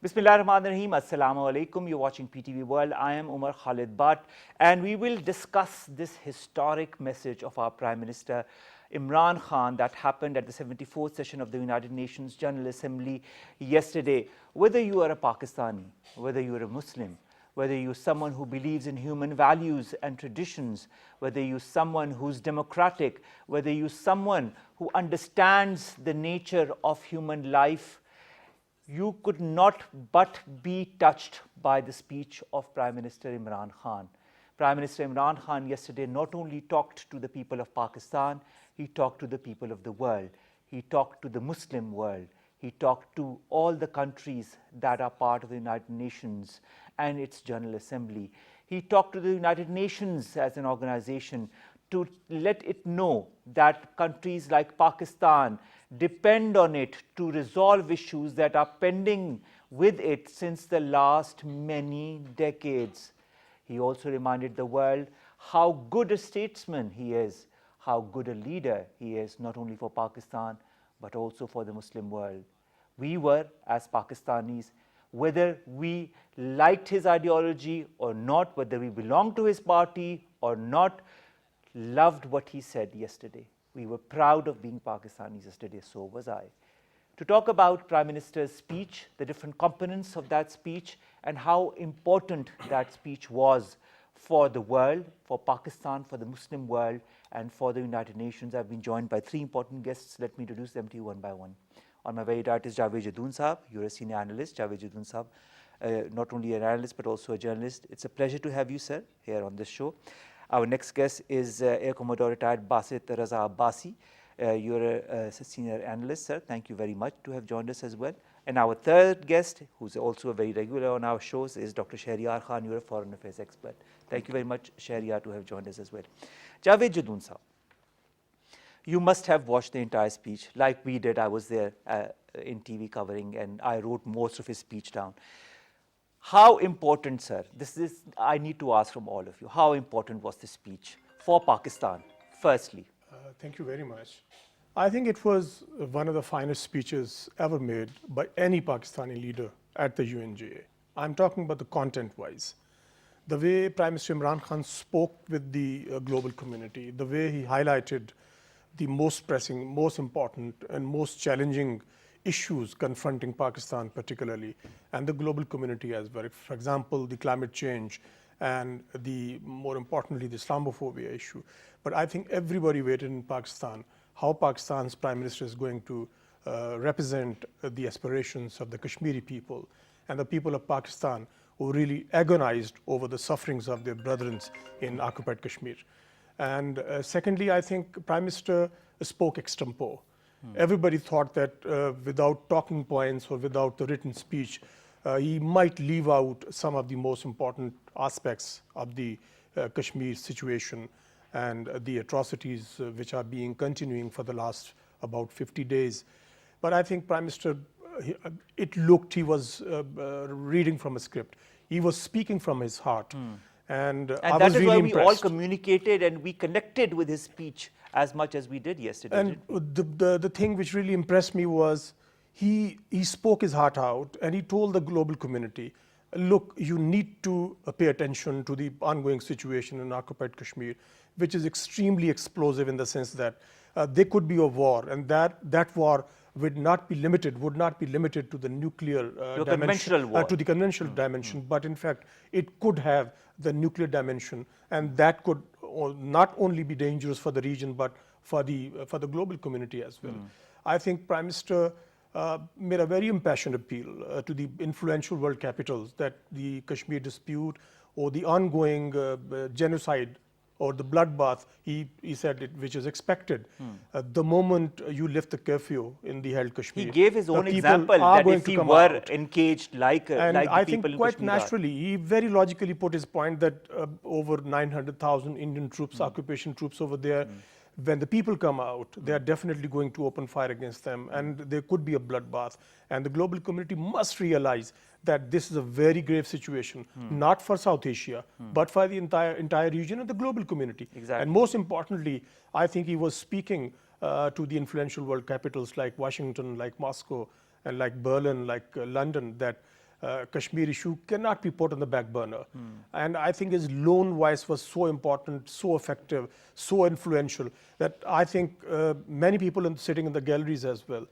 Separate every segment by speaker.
Speaker 1: Bismillahirrahmanirrahim. Assalamu alaikum. You're watching PTV World. I am Umar Khalid Bhatt, and we will discuss this historic message of our Prime Minister Imran Khan that happened at the 74th session of the United Nations General Assembly yesterday. Whether you are a Pakistani, whether you are a Muslim, whether you're someone who believes in human values and traditions, whether you're someone who's democratic, whether you're someone who understands the nature of human life, you could not but be touched by the speech of Prime Minister Imran Khan. Prime Minister Imran Khan yesterday not only talked to the people of Pakistan, he talked to the people of the world. He talked to the Muslim world. He talked to all the countries that are part of the United Nations and its General Assembly. He talked to the United Nations as an organization to let it know that countries like Pakistan depend on it to resolve issues that are pending with it since the last many decades. He also reminded the world how good a statesman he is, how good a leader he is, not only for Pakistan, but also for the Muslim world. We were, as Pakistanis, whether we liked his ideology or not, whether we belonged to his party or not, loved what he said yesterday. We were proud of being Pakistanis yesterday, so was I. To talk about Prime Minister's speech, the different components of that speech, and how important that speech was for the world, for Pakistan, for the Muslim world, and for the United Nations, I've been joined by three important guests. Let me introduce them to you one by one. On my very right is Javed Jadoon Saab. You're a senior analyst. Javed Jadoon Saab, not only an analyst, but also a journalist. It's a pleasure to have you, sir, here on this show. Our next guest is Air Commodore retired Basit Raza Abbasi. You're a senior analyst, sir. Thank you very much to have joined us as well. And our third guest, who's also a very regular on our shows, is Dr. Shahryar Khan. You're a foreign affairs expert. Thank you very much, Shahryar, to have joined us as well. Javed Jadoon Saab, you must have watched the entire speech. Like we did, I was there in TV covering, and I wrote most of his speech down. How important, sir, I need to ask from all of you, how important was this speech for Pakistan, firstly?
Speaker 2: Thank you very much. I think it was one of the finest speeches ever made by any Pakistani leader at the UNGA. I'm talking about the content-wise. The way Prime Minister Imran Khan spoke with the global community, the way he highlighted the most pressing, most important, and most challenging issues confronting Pakistan particularly, and the global community as well. For example, the climate change and more importantly, the Islamophobia issue. But I think everybody waited in Pakistan how Pakistan's Prime Minister is going to represent the aspirations of the Kashmiri people and the people of Pakistan who really agonized over the sufferings of their brethren in occupied Kashmir. And secondly, I think Prime Minister spoke extempo. Everybody thought that without talking points or without the written speech, he might leave out some of the most important aspects of the Kashmir situation and the atrocities which are continuing for the last about 50 days. But I think Prime Minister, it looked he was reading from a script. He was speaking from his heart. And I
Speaker 1: that
Speaker 2: was
Speaker 1: is
Speaker 2: really
Speaker 1: why
Speaker 2: impressed.
Speaker 1: we all communicated and we connected with his speech as much as we did yesterday.
Speaker 2: And the thing which really impressed me was he spoke his heart out and he told the global community, look, you need to pay attention to the ongoing situation in occupied Kashmir, which is extremely explosive in the sense that there could be a war, and that war would not be limited to the nuclear
Speaker 1: conventional war.
Speaker 2: To the conventional dimension, but in fact it could have the nuclear dimension, and that could not only be dangerous for the region but for the global community as well. I think Prime Minister made a very impassioned appeal to the influential world capitals that the Kashmir dispute or the ongoing genocide or the bloodbath, he said, which is expected. The moment you lift the curfew in the held Kashmir,
Speaker 1: he gave his own example that if he were engaged like the people in Kashmir.
Speaker 2: I think quite naturally, he very logically put his point that over 900,000 Indian troops, occupation troops over there, when the people come out, they are definitely going to open fire against them, and there could be a bloodbath. And the global community must realize that this is a very grave situation, not for South Asia, but for the entire region and the global community.
Speaker 1: Exactly.
Speaker 2: And most importantly, I think he was speaking to the influential world capitals like Washington, like Moscow, and like Berlin, like London, that Kashmir issue cannot be put on the back burner. And I think his lone voice was so important, so effective, so influential that I think many people sitting in the galleries as well,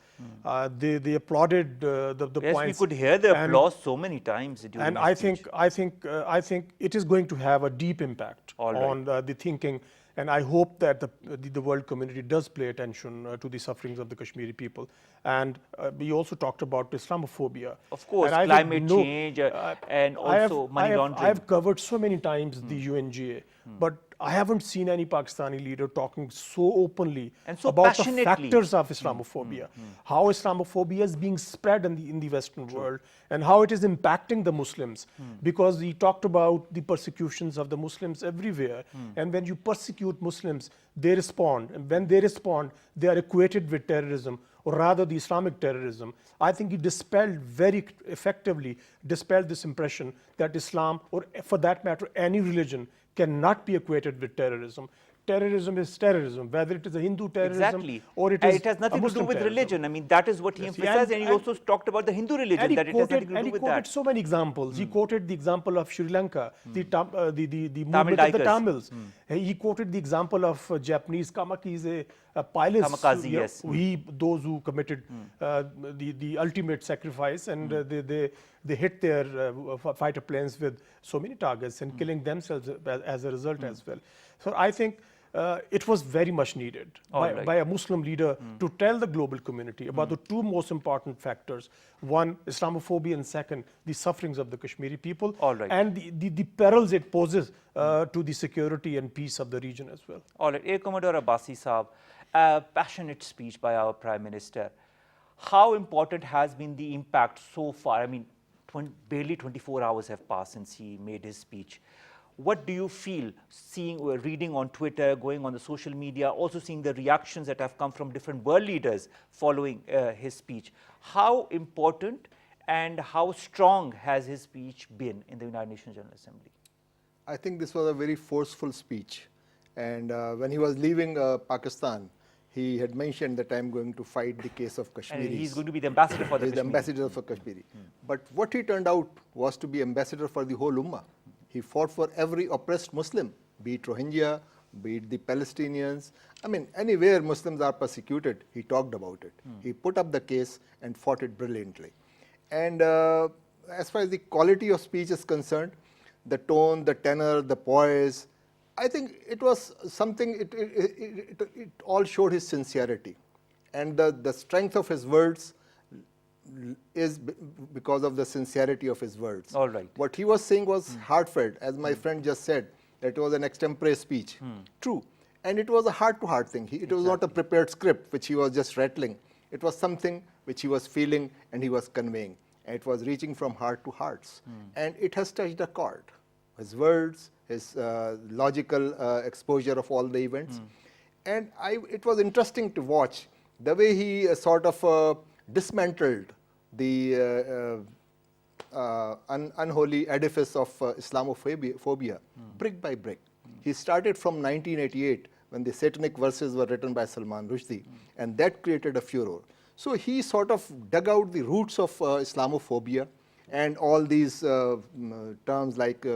Speaker 2: they applauded the
Speaker 1: Yes,
Speaker 2: points.
Speaker 1: we could hear the applause so many times during
Speaker 2: And
Speaker 1: his speech.
Speaker 2: I think it is going to have a deep impact
Speaker 1: All right.
Speaker 2: on the thinking, and I hope that the world community does pay attention to the sufferings of the Kashmiri people. And we also talked about Islamophobia.
Speaker 1: Of course,
Speaker 2: And I think
Speaker 1: climate change and also money laundering.
Speaker 2: I have covered so many times the UNGA, but I haven't seen any Pakistani leader talking so openly
Speaker 1: And so
Speaker 2: about the
Speaker 1: passionately.
Speaker 2: factors of Islamophobia, how Islamophobia is being spread in the Western world, and how it is impacting the Muslims. Because he talked about the persecutions of the Muslims everywhere, and when you persecute Muslims, they respond, and when they respond, they are equated with terrorism, or rather the Islamic terrorism. I think he dispelled very effectively, dispelled this impression that Islam, or for that matter, any religion, cannot be equated with terrorism. Terrorism is terrorism, whether it is a Hindu terrorism
Speaker 1: Exactly.
Speaker 2: or it is
Speaker 1: it has nothing
Speaker 2: a
Speaker 1: to do
Speaker 2: Muslim
Speaker 1: with
Speaker 2: terrorism.
Speaker 1: religion. I mean, that is what he emphasized, and he also talked about the Hindu religion,
Speaker 2: And
Speaker 1: that it has nothing to do with
Speaker 2: quoted
Speaker 1: that.
Speaker 2: so many examples. He quoted the example of Sri Lanka, the movement of the
Speaker 1: Dikers.
Speaker 2: Tamils. He quoted the example of Japanese Kamakize pilots,
Speaker 1: Kamikaze, yes.
Speaker 2: those who committed the ultimate sacrifice, and they hit their fighter planes with so many targets and killing themselves as a result as well. So I think it was very much needed by a Muslim leader to tell the global community about the two most important factors. One, Islamophobia, and second, the sufferings of the Kashmiri people, and the perils it poses to the security and peace of the region as well.
Speaker 1: All right, Air Commodore Abbasi Saab, a passionate speech by our Prime Minister. How important has been the impact so far? I mean, barely 24 hours have passed since he made his speech. What do you feel, seeing or reading on Twitter, going on the social media, also seeing the reactions that have come from different world leaders following his speech? How important and how strong has his speech been in the United Nations General Assembly?
Speaker 3: I think this was a very forceful speech. And when he was leaving Pakistan, he had mentioned that I'm going to fight the case of Kashmiris.
Speaker 1: And he's going to be the ambassador for the
Speaker 3: He's the ambassador for Kashmiri. But what he turned out was to be ambassador for the whole Ummah. He fought for every oppressed Muslim, be it Rohingya, be it the Palestinians. I mean, anywhere Muslims are persecuted, he talked about it. He put up the case and fought it brilliantly. And as far as the quality of speech is concerned, the tone, the tenor, the poise, I think it was something, it all showed his sincerity. And the strength of his words is because of the sincerity of his words.
Speaker 1: All right.
Speaker 3: What he was saying was heartfelt, as my friend just said, that it was an extempore speech. True. And it was a heart-to-heart thing. It was not a prepared script which he was just rattling. It was something which he was feeling and he was conveying. And it was reaching from heart to hearts. And it has touched a chord. His words, his logical exposure of all the events. And it was interesting to watch the way he sort of dismantled the unholy edifice of Islamophobia brick by brick. He started from 1988 when the satanic verses were written by Salman Rushdie, and that created a furor. So he sort of dug out the roots of Islamophobia and all these terms like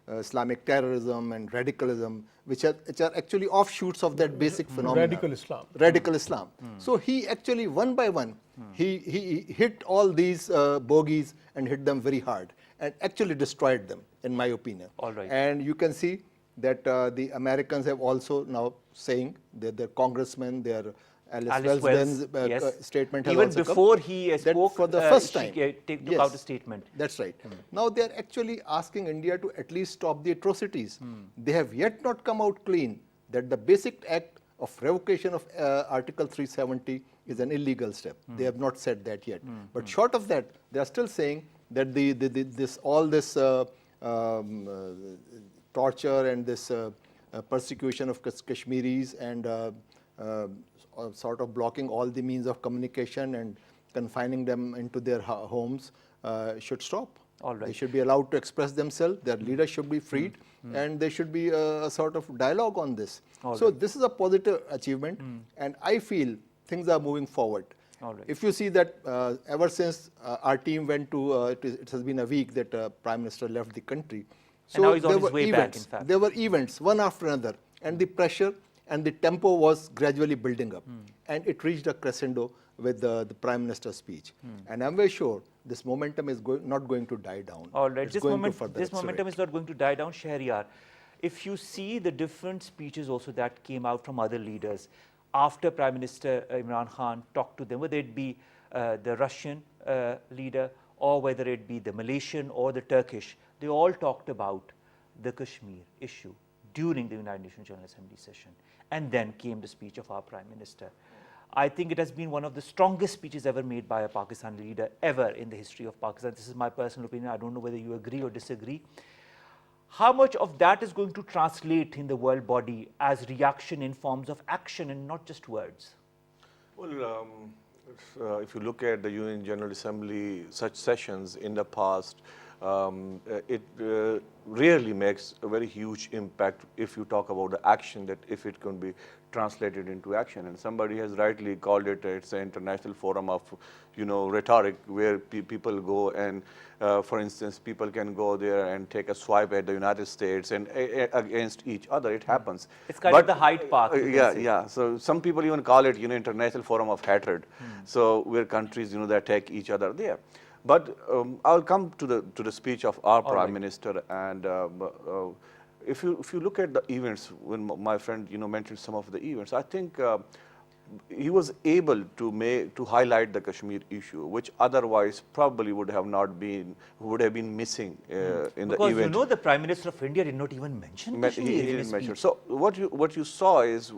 Speaker 3: Islamic terrorism and radicalism, which are actually offshoots of that basic phenomenon.
Speaker 2: Radical Islam.
Speaker 3: Radical Islam. So he actually, one by one, he hit all these bogies and hit them very hard and actually destroyed them, in my opinion.
Speaker 1: All right.
Speaker 3: And you can see that the Americans have also now saying that their congressmen, their Alice Wells's
Speaker 1: yes.
Speaker 3: statement has
Speaker 1: even
Speaker 3: also
Speaker 1: before
Speaker 3: come,
Speaker 1: he
Speaker 3: that
Speaker 1: spoke,
Speaker 3: for the first time,
Speaker 1: took out a statement.
Speaker 3: That's right. Now they are actually asking India to at least stop the atrocities. They have yet not come out clean that the basic act of revocation of Article 370 is an illegal step. They have not said that yet. But short of that, they are still saying that this torture and this persecution of Kashmiris and sort of blocking all the means of communication and confining them into their homes should stop.
Speaker 1: All right.
Speaker 3: They should be allowed to express themselves, their leaders should be freed, and there should be a sort of dialogue on this. So this is a positive achievement, and I feel things are moving forward.
Speaker 1: All right.
Speaker 3: If you see that ever since our team went to, it has been a week that Prime Minister left the country.
Speaker 1: And now he's on
Speaker 3: there
Speaker 1: his
Speaker 3: were
Speaker 1: way back,
Speaker 3: events.
Speaker 1: in fact.
Speaker 3: There were events, one after another, and the pressure and the tempo was gradually building up. And it reached a crescendo with the Prime Minister's speech. And I'm very sure this momentum is not going to die down.
Speaker 1: All right,
Speaker 3: It's going to further
Speaker 1: this momentum
Speaker 3: accelerate.
Speaker 1: is not going to die down, Shahryar. If you see the different speeches also that came out from other leaders after Prime Minister Imran Khan talked to them, whether it be the Russian leader or whether it be the Malaysian or the Turkish, they all talked about the Kashmir issue during the United Nations General Assembly session. And then came the speech of our Prime Minister. I think it has been one of the strongest speeches ever made by a Pakistani leader ever in the history of Pakistan. This is my personal opinion. I don't know whether you agree or disagree. How much of that is going to translate in the world body as reaction in forms of action and not just words?
Speaker 4: Well, if you look at the UN General Assembly, such sessions in the past, it rarely makes a very huge impact if you talk about the action, that if it can be translated into action. And somebody has rightly called it, it's an international forum of, rhetoric, where people go and, for instance, people can go there and take a swipe at the United States and against each other. It happens.
Speaker 1: It's kind of the Hyde Park.
Speaker 4: Yeah. So some people even call it, international forum of hatred. So where countries, they attack each other there. But I'll come to the speech of our Prime Minister, and if you look at the events, when my friend mentioned some of the events, I think he was able to highlight the Kashmir issue, which otherwise probably would have been missing in the event.
Speaker 1: Because the Prime Minister of India did not even mention Kashmir
Speaker 4: He
Speaker 1: in
Speaker 4: didn't
Speaker 1: his
Speaker 4: mention.
Speaker 1: speech.
Speaker 4: So what you saw is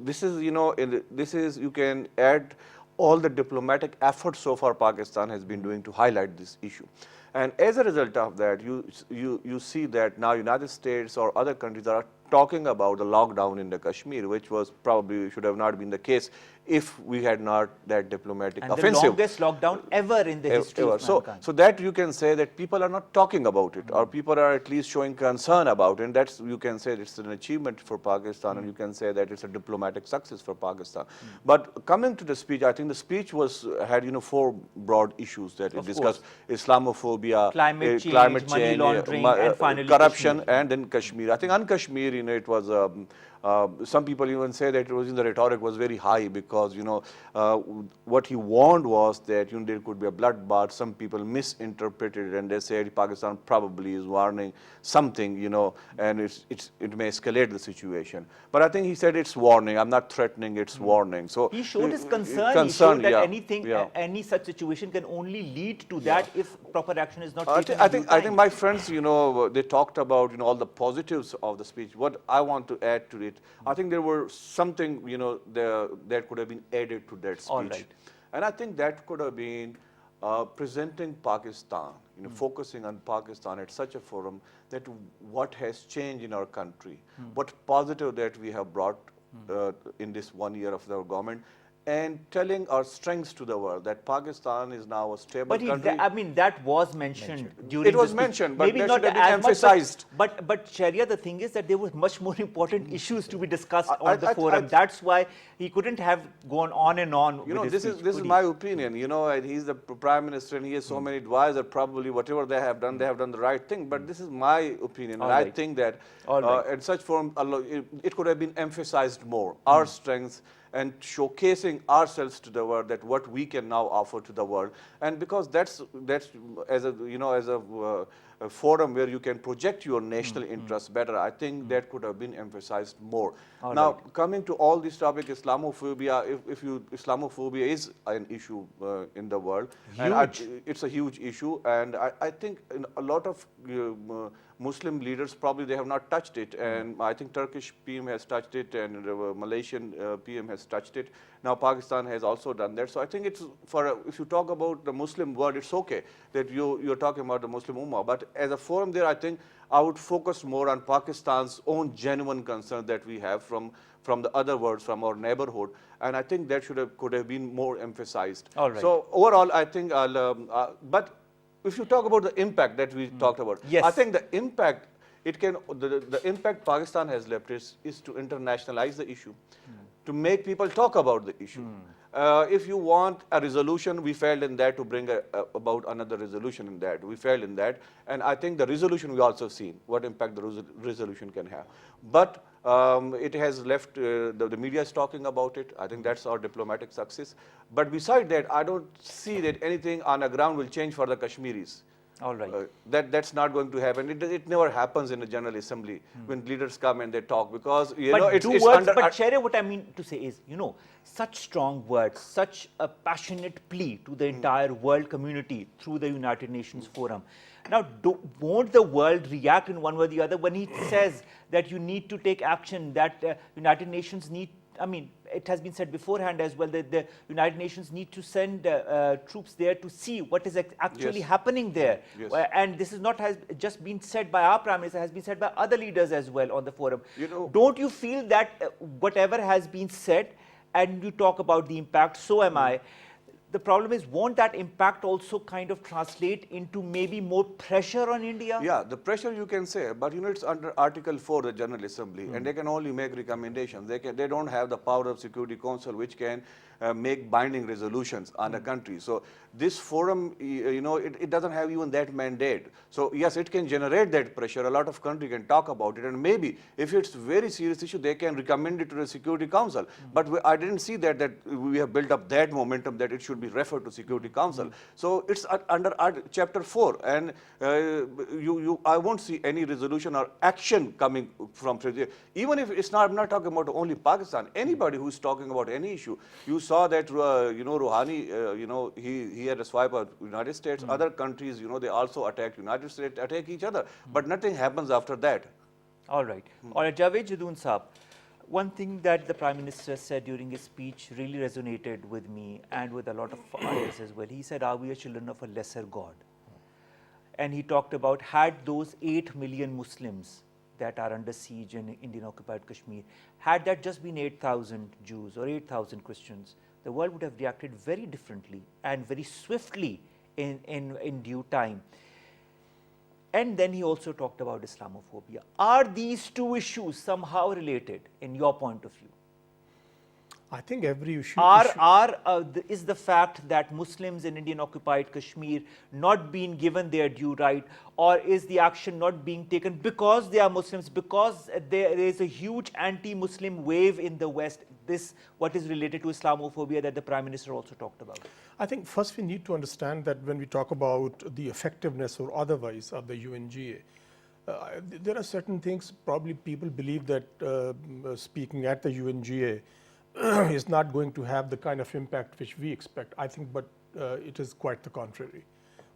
Speaker 4: this is you can add all the diplomatic efforts so far Pakistan has been doing to highlight this issue. And as a result of that, you see that now United States or other countries are talking about the lockdown in the Kashmir, which was probably should have not been the case if we had not that diplomatic
Speaker 1: and
Speaker 4: offensive.
Speaker 1: the longest lockdown ever in the history of mankind.
Speaker 4: So that you can say that people are not talking about it, or people are at least showing concern about it. And that's, you can say it's an achievement for Pakistan, and you can say that it's a diplomatic success for Pakistan. But coming to the speech, I think the speech had 4 broad issues that it discussed: Islamophobia,
Speaker 1: climate change, money laundering, and finally
Speaker 4: corruption,
Speaker 1: Kashmir.
Speaker 4: and then Kashmir. I think on Kashmir, it was. Some people even say that it was in the rhetoric was very high because what he warned was that there could be a bloodbath. Some people misinterpreted it, and they said Pakistan probably is warning something, and it may escalate the situation. But I think he said it's warning. I'm not threatening. It's warning. So
Speaker 1: He showed his concern. He showed that any such situation can only lead to that if proper action is not taken.
Speaker 4: I think my friends, they talked about all the positives of the speech. What I want to add to it, I think there were something that could have been added to that speech.
Speaker 1: All right.
Speaker 4: And I think that could have been presenting Pakistan, focusing on Pakistan at such a forum, that what has changed in our country, what positive that we have brought in this 1 year of our government, and telling our strengths to the world, that Pakistan is now a stable country.
Speaker 1: That was mentioned during
Speaker 4: It was
Speaker 1: the speech.
Speaker 4: mentioned, but
Speaker 1: maybe
Speaker 4: that
Speaker 1: not
Speaker 4: should have been
Speaker 1: as
Speaker 4: emphasized.
Speaker 1: much. But Sharia, the thing is that there were much more important issues to be discussed on the
Speaker 4: I-
Speaker 1: forum. That's why he couldn't have gone on and on. with his
Speaker 4: This
Speaker 1: speech,
Speaker 4: is
Speaker 1: could he?
Speaker 4: my opinion. And he's the Prime Minister, and he has so many advisors. Probably whatever they have done the right thing. But this is my opinion, and
Speaker 1: All
Speaker 4: I
Speaker 1: right.
Speaker 4: think that
Speaker 1: All right.
Speaker 4: at such forum, it could have been emphasized more, our strengths, and showcasing ourselves to the world, that what we can now offer to the world. And because that's as a forum where you can project your national interests better, I think that could have been emphasized more.
Speaker 1: All
Speaker 4: Now,
Speaker 1: right.
Speaker 4: coming to all these topics, Islamophobia, Islamophobia is an issue in the world.
Speaker 1: Huge.
Speaker 4: And it's a huge issue, and I think a lot of Muslim leaders probably they have not touched it, and I think Turkish PM has touched it, and Malaysian PM has touched it. Now Pakistan has also done that. So I think it's if you talk about the Muslim world, it's okay that you're talking about the Muslim Ummah, but as a forum there, I think I would focus more on Pakistan's own genuine concern that we have from the other worlds, from our neighborhood, and I think that could have been more emphasized.
Speaker 1: All right.
Speaker 4: So overall, I think but if you talk about the impact that we talked about,
Speaker 1: Yes.
Speaker 4: I think the impact the impact Pakistan has left is to internationalize the issue, to make people talk about the issue. If you want a resolution, we failed in that to bring about another resolution in that. We failed in that. And I think the resolution we also seen, what impact the resolution can have. But it has left, the media is talking about it. I think that's our diplomatic success. But beside that, I don't see that anything on the ground will change for the Kashmiris.
Speaker 1: All right.
Speaker 4: That's not going to happen. It never happens in a General Assembly when leaders come and they talk, because
Speaker 1: But
Speaker 4: it's
Speaker 1: words,
Speaker 4: under.
Speaker 1: but Sherry, what I mean to say is, such strong words, such a passionate plea to the entire world community through the United Nations Forum. Now, won't the world react in one way or the other when he says that you need to take action, that United Nations need, I mean, it has been said beforehand as well that the United Nations need to send troops there to see what is actually
Speaker 4: Yes.
Speaker 1: happening there.
Speaker 4: Yes.
Speaker 1: And this is not has just been said by our Prime Minister, has been said by other leaders as well on the forum. Don't you feel that whatever has been said, and you talk about the impact, so am I, the problem is, won't that impact also kind of translate into maybe more pressure on India?
Speaker 4: Yeah, the pressure you can say, but it's under Article 4 the General Assembly, and they can only make recommendations. They don't have the power of Security Council, which can make binding resolutions on a country. So this forum, it doesn't have even that mandate. So yes, it can generate that pressure. A lot of countries can talk about it, and maybe if it's very serious issue, they can recommend it to the Security Council. But I didn't see that we have built up that momentum that it should be referred to Security Council. So it's under Chapter 4, and I won't see any resolution or action coming from even if it's not. I'm not talking about only Pakistan. Anybody who's talking about any issue, you saw that Rouhani, he had a swipe at United States. Other countries, they also attack United States, attack each other, but nothing happens after that.
Speaker 1: All right. All right, Javed Jadoon Saab. One thing that the Prime Minister said during his speech really resonated with me and with a lot of others as well. He said, are we children of a lesser God? And he talked about, had those 8 million Muslims that are under siege in Indian-occupied Kashmir, had that just been 8,000 Jews or 8,000 Christians, the world would have reacted very differently and very swiftly in due time. And then he also talked about Islamophobia. Are these two issues somehow related in your point of view?
Speaker 2: I think every issue.
Speaker 1: Is the fact that Muslims in Indian-occupied Kashmir not being given their due right, or is the action not being taken because they are Muslims, because there is a huge anti-Muslim wave in the West? This what is related to Islamophobia that the Prime Minister also talked about?
Speaker 2: I think first we need to understand that when we talk about the effectiveness or otherwise of the UNGA, there are certain things probably people believe that speaking at the UNGA is not going to have the kind of impact which we expect. I think, but it is quite the contrary.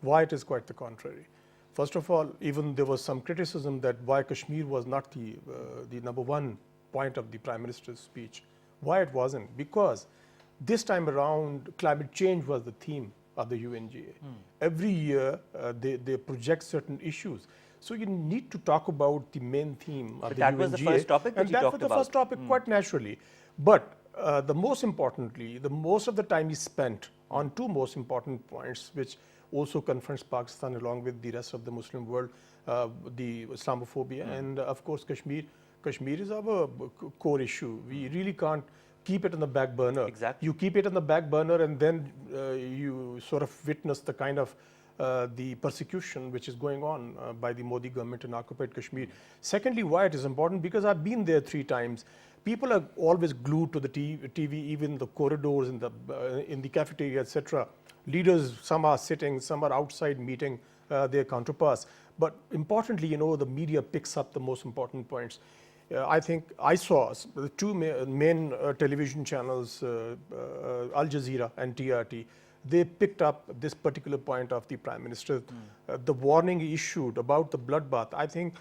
Speaker 2: Why it is quite the contrary? First of all, even there was some criticism that why Kashmir was not the number one point of the Prime Minister's speech. Why it wasn't? Because this time around, climate change was the theme of the UNGA. Every year, they project certain issues. So you need to talk about the main theme of the UNGA.
Speaker 1: That was the first topic that you talked about.
Speaker 2: And that was the first topic, quite naturally. But the most importantly, the most of the time is spent on two most important points, which also confronts Pakistan along with the rest of the Muslim world, the Islamophobia and of course Kashmir. Kashmir is our core issue. We really can't keep it on the back burner.
Speaker 1: Exactly.
Speaker 2: You keep it on the back burner and then you sort of witness the kind of the persecution which is going on by the Modi government in occupied Kashmir. Secondly, why it is important, because I've been there 3 times. People are always glued to the TV, even the corridors, in the cafeteria, etc. Leaders, some are sitting, some are outside meeting their counterparts. But importantly, the media picks up the most important points. I think I saw the 2 main television channels, Al Jazeera and TRT. They picked up this particular point of the Prime Minister. The warning he issued about the bloodbath, I think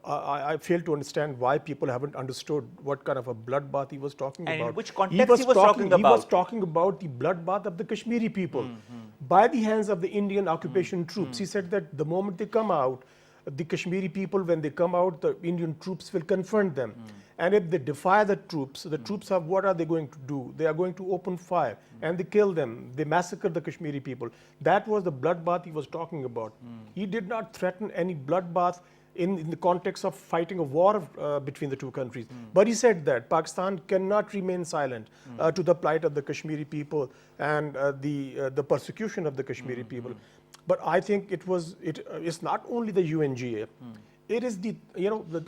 Speaker 2: I fail to understand why people haven't understood what kind of a bloodbath he was talking about.
Speaker 1: And in which context he was talking about?
Speaker 2: He was talking about the bloodbath of the Kashmiri people by the hands of the Indian occupation troops. He said that the moment they come out, the Kashmiri people, when they come out, the Indian troops will confront them. And if they defy the troops have, what are they going to do? They are going to open fire and they kill them. They massacre the Kashmiri people. That was the bloodbath he was talking about. He did not threaten any bloodbath in the context of fighting a war between the two countries. But he said that Pakistan cannot remain silent to the plight of the Kashmiri people and the persecution of the Kashmiri people. But I think it's not only the UNGA. It is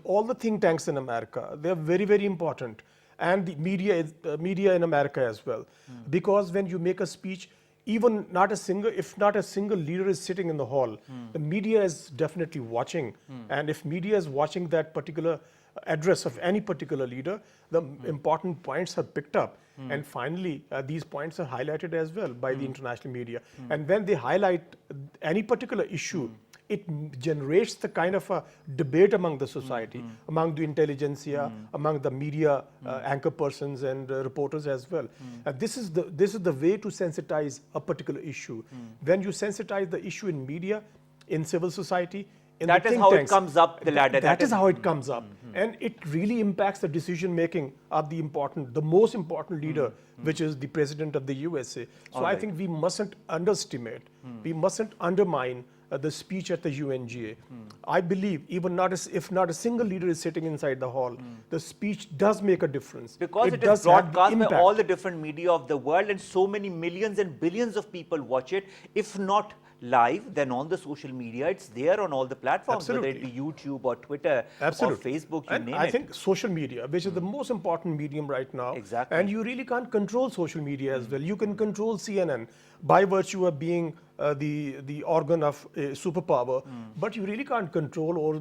Speaker 2: all the think tanks in America. They are very, very important, and the media in America as well. Because when you make a speech, even if not a single leader is sitting in the hall, the media is definitely watching. And if media is watching that particular address of any particular leader, the important points are picked up. And finally, these points are highlighted as well by the international media. And when they highlight any particular issue, it generates the kind of a debate among the society, among the intelligentsia, among the media anchor persons and reporters as well. And this is the way to sensitize a particular issue. When you sensitize the issue in media, in civil society, in
Speaker 1: that
Speaker 2: the
Speaker 1: is
Speaker 2: think
Speaker 1: how
Speaker 2: tanks,
Speaker 1: it comes up the ladder.
Speaker 2: That is how it comes up. And it really impacts the decision making of the most important leader, which is the president of the USA. So I think we mustn't underestimate, we mustn't undermine the speech at the UNGA. I believe if not a single leader is sitting inside the hall, the speech does make a difference.
Speaker 1: Because it
Speaker 2: does
Speaker 1: is
Speaker 2: have the
Speaker 1: broadcast by
Speaker 2: impact.
Speaker 1: all the different media of the world, and so many millions and billions of people watch it. If not live, then on the social media, it's there on all the platforms, whether it be YouTube or Twitter or Facebook, you name it.
Speaker 2: I think social media, which is the most important medium right now.
Speaker 1: Exactly.
Speaker 2: And you really can't control social media as well. You can control CNN by virtue of being the organ of a superpower, but you really can't control or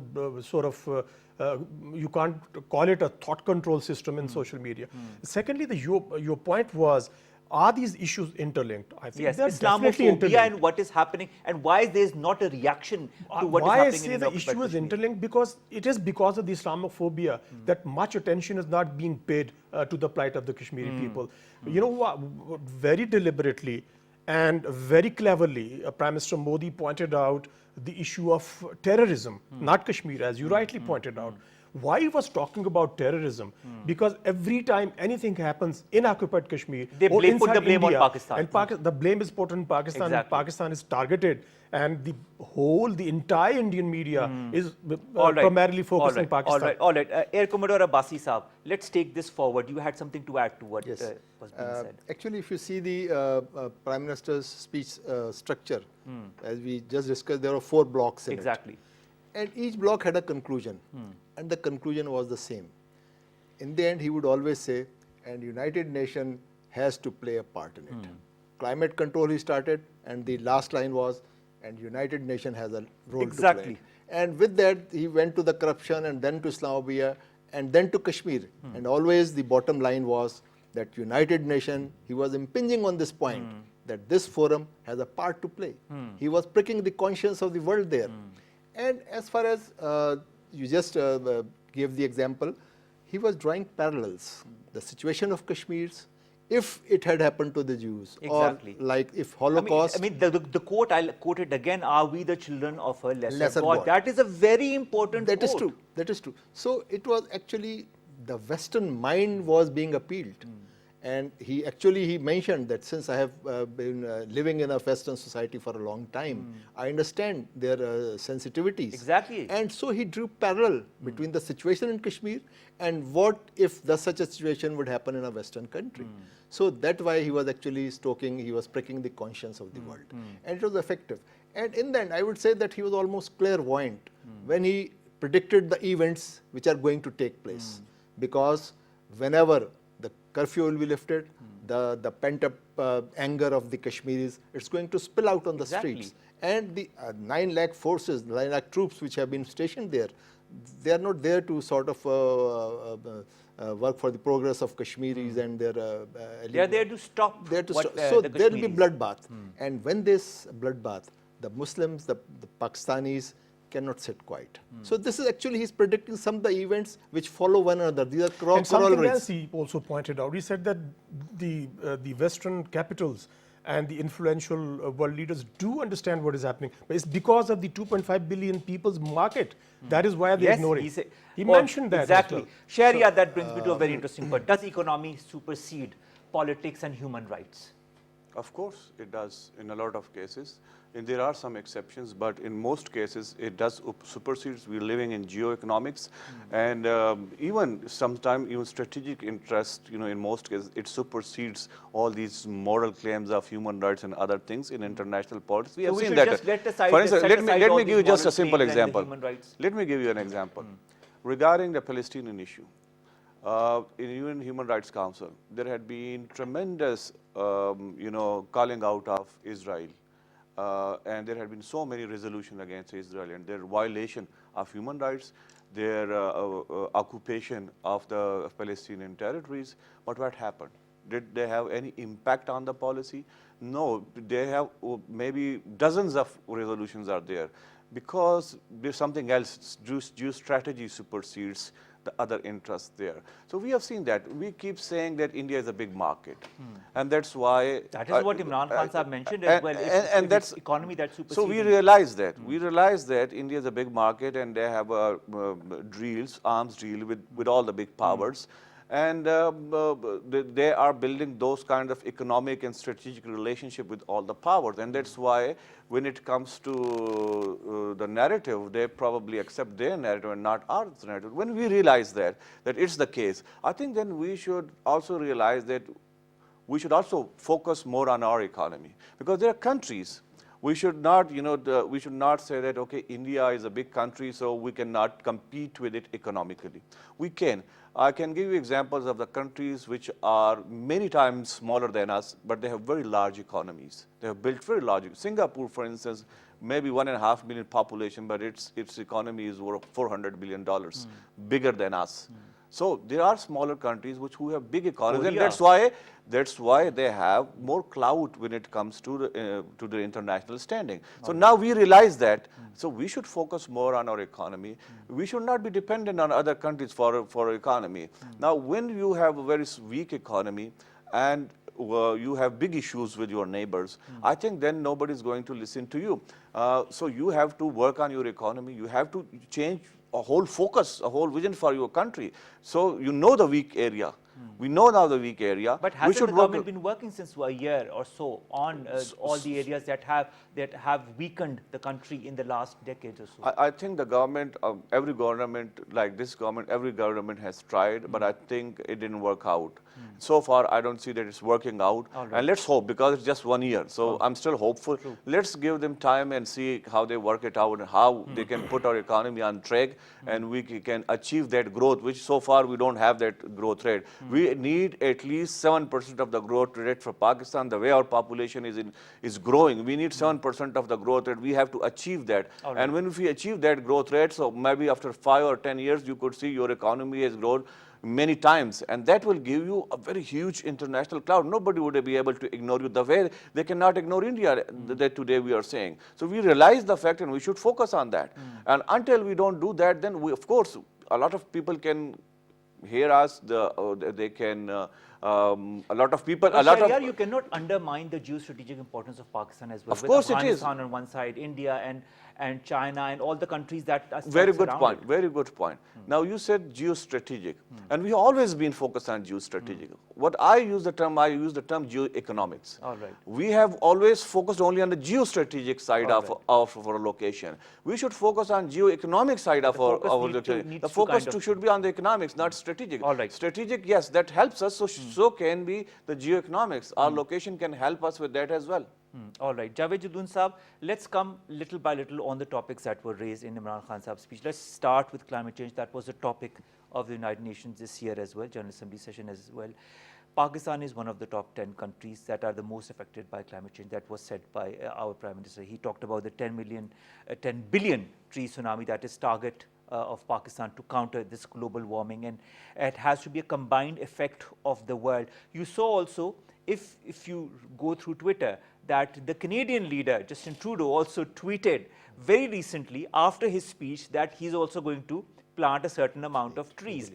Speaker 2: you can't call it a thought control system in social media. Secondly, your point was, are these issues interlinked? I think
Speaker 1: yes,
Speaker 2: they're definitely
Speaker 1: Islamophobia
Speaker 2: interlinked.
Speaker 1: and what is happening, and why there is not a reaction to what is
Speaker 2: Why I
Speaker 1: happening
Speaker 2: say
Speaker 1: in
Speaker 2: the
Speaker 1: occupied
Speaker 2: issue is
Speaker 1: Kashmir?
Speaker 2: interlinked? Because it is because of the Islamophobia that much attention is not being paid to the plight of the Kashmiri people. You know what? Very deliberately and very cleverly, Prime Minister Modi pointed out the issue of terrorism, not Kashmir, as you rightly pointed out. Why he was talking about terrorism? Because every time anything happens in occupied Kashmir,
Speaker 1: They
Speaker 2: or
Speaker 1: put the
Speaker 2: inside
Speaker 1: blame on
Speaker 2: India,
Speaker 1: Pakistan.
Speaker 2: and the blame is put on Pakistan.
Speaker 1: Exactly.
Speaker 2: And Pakistan is targeted, and the entire Indian media is
Speaker 1: All right.
Speaker 2: primarily focused on Pakistan.
Speaker 1: All right. Air Commodore Abbasi Saab, let's take this forward. You had something to add to what
Speaker 3: Yes.
Speaker 1: was being said.
Speaker 3: Actually, if you see the Prime Minister's speech structure, as we just discussed, there are 4 blocks in it.
Speaker 1: Exactly.
Speaker 3: And each block had a conclusion, and the conclusion was the same. In the end, he would always say, and United Nations has to play a part in it. Climate control he started, and the last line was, and United Nations has a role to play. And with that, he went to the corruption, and then to Islamophobia, and then to Kashmir. And always the bottom line was that United Nations, he was impinging on this point, that this forum has a part to play. He was pricking the conscience of the world there. And as far as you just gave the example, he was drawing parallels. The situation of Kashmir, if it had happened to the Jews,
Speaker 1: Exactly.
Speaker 3: or like if Holocaust.
Speaker 1: I mean the quote, I'll quote it again, are we the children of a lesser
Speaker 3: God?
Speaker 1: God? That is a very important
Speaker 3: That is
Speaker 1: quote.
Speaker 3: true. That is true. So it was actually the Western mind was being appealed. And he mentioned that since I have been living in a Western society for a long time, I understand their sensitivities.
Speaker 1: Exactly.
Speaker 3: And so he drew parallel between the situation in Kashmir and what if such a situation would happen in a Western country. So that's why he was actually he was pricking the conscience of the world. And it was effective. And in the end, I would say that he was almost clairvoyant when he predicted the events which are going to take place. Because whenever the curfew will be lifted, the pent-up anger of the Kashmiris, it's going to spill out on the streets. And the 9 lakh forces, 9 lakh troops which have been stationed there, they are not there to sort of work for the progress of Kashmiris and their
Speaker 1: They are there to stop
Speaker 3: So
Speaker 1: the
Speaker 3: there will be
Speaker 1: Kashmiris.
Speaker 3: bloodbath. And when this bloodbath, the Muslims, the Pakistanis cannot sit quiet. So this is actually, he's predicting some of the events which follow one another. These are
Speaker 2: And something
Speaker 3: corollaries.
Speaker 2: else he also pointed out. He said that the Western capitals and the influential world leaders do understand what is happening, but it's because of the 2.5 billion people's market. That is why they're ignoring. He mentioned that.
Speaker 1: Exactly.
Speaker 2: As well.
Speaker 1: Sharia, that brings me to a very interesting point. Does economy supersede politics and human rights?
Speaker 4: Of course, it does in a lot of cases. And there are some exceptions, but in most cases, it does supersedes. We're living in geoeconomics, and even sometimes even strategic interest. In most cases, it supersedes all these moral claims of human rights and other things in international politics. We
Speaker 1: So
Speaker 4: have
Speaker 1: we
Speaker 4: seen
Speaker 1: should
Speaker 4: that.
Speaker 1: just let aside,
Speaker 4: For instance,
Speaker 1: set
Speaker 4: let
Speaker 1: aside
Speaker 4: me
Speaker 1: all
Speaker 4: give
Speaker 1: these
Speaker 4: you just
Speaker 1: moral
Speaker 4: a simple
Speaker 1: claims and the
Speaker 4: example.
Speaker 1: human rights.
Speaker 4: Let me give you an example regarding the Palestinian issue. In UN Human Rights Council, there had been tremendous, calling out of Israel. And there had been so many resolutions against Israel and their violation of human rights, their occupation of the Palestinian territories. But what happened? Did they have any impact on the policy? No, they have maybe dozens of resolutions are there because there's something else. Geostrategy supersedes the other interests there. So we have seen that. We keep saying that India is a big market. And that's why...
Speaker 1: That is what Imran Khan Sahab mentioned as well. If
Speaker 4: that's
Speaker 1: it's economy that supersedes.
Speaker 4: So we realize that. We realize that India is a big market and they have arms deal with all the big powers. And they are building those kind of economic and strategic relationship with all the powers. And that's why when it comes to the narrative, they probably accept their narrative and not our narrative. When we realize that it's the case, I think then we should also realize that we should also focus more on our economy. Because there are countries, we should not, we should not say that, okay, India is a big country, so we cannot compete with it economically. We can. I can give you examples of the countries which are many times smaller than us, but they have very large economies. They have built very large. Singapore, for instance, maybe 1.5 million population, but its economy is worth $400 billion, bigger than us. So there are smaller countries who have big economies, and that's why they have more clout when it comes to the international standing. So now we realize that. So we should focus more on our economy. We should not be dependent on other countries for economy. Now, when you have a very weak economy and you have big issues with your neighbors, I think then nobody is going to listen to you. So you have to work on your economy. You have to change a whole focus, a whole vision for your country. So you know the weak area. We know now the weak area.
Speaker 1: But hasn't the government been working since a year or so on all the areas that have weakened the country in the last decade or so?
Speaker 4: I think the government, every government like this government, every government has tried, but I think it didn't work out. So far, I don't see that it's working out. And let's hope, because it's just 1 year. So I'm still hopeful. Let's give them time and see how they work it out and how they can put our economy on track and we can achieve that growth, which so far we don't have that growth rate. We need at least 7% of the growth rate for Pakistan. The way our population is growing, we need 7% of the growth rate. We have to achieve that. And when we achieve that growth rate, so maybe after 5 or 10 years, you could see your economy has grown many times, and that will give you a very huge international clout. Nobody would be able to ignore you the way they cannot ignore India that today we are saying. So we realize the fact and we should focus on that. And until we don't do that, then we, of course, a lot of people can hear us, they can, a lot of people,
Speaker 1: You cannot undermine the geostrategic importance of Pakistan as well.
Speaker 4: Of course it is.
Speaker 1: Afghanistan on one side, India and China and all the countries that are
Speaker 4: very good
Speaker 1: surrounded.
Speaker 4: point. Very good point. Now you said geostrategic, and we have always been focused on geostrategic. What I use the term geoeconomics.
Speaker 1: All right.
Speaker 4: We have always focused only on the geostrategic side of our location. We should focus on geoeconomic side of our location. The focus should be on the economics, not strategic.
Speaker 1: All right.
Speaker 4: Strategic, yes, that helps us. So can be the geoeconomics. Our location can help us with that as well.
Speaker 1: All right, Javed Judun Saab, let's come little by little on the topics that were raised in Imran Khan Saab's speech. Let's start with climate change. That was a topic of the United Nations this year as well, General Assembly session as well. Pakistan is one of the top 10 countries that are the most affected by climate change. That was said by our Prime Minister. He talked about the 10 billion tree tsunami that is target of Pakistan to counter this global warming, and it has to be a combined effect of the world. You saw also, if you go through Twitter, that the Canadian leader, Justin Trudeau, also tweeted very recently after his speech that he's also going to plant a certain amount of trees.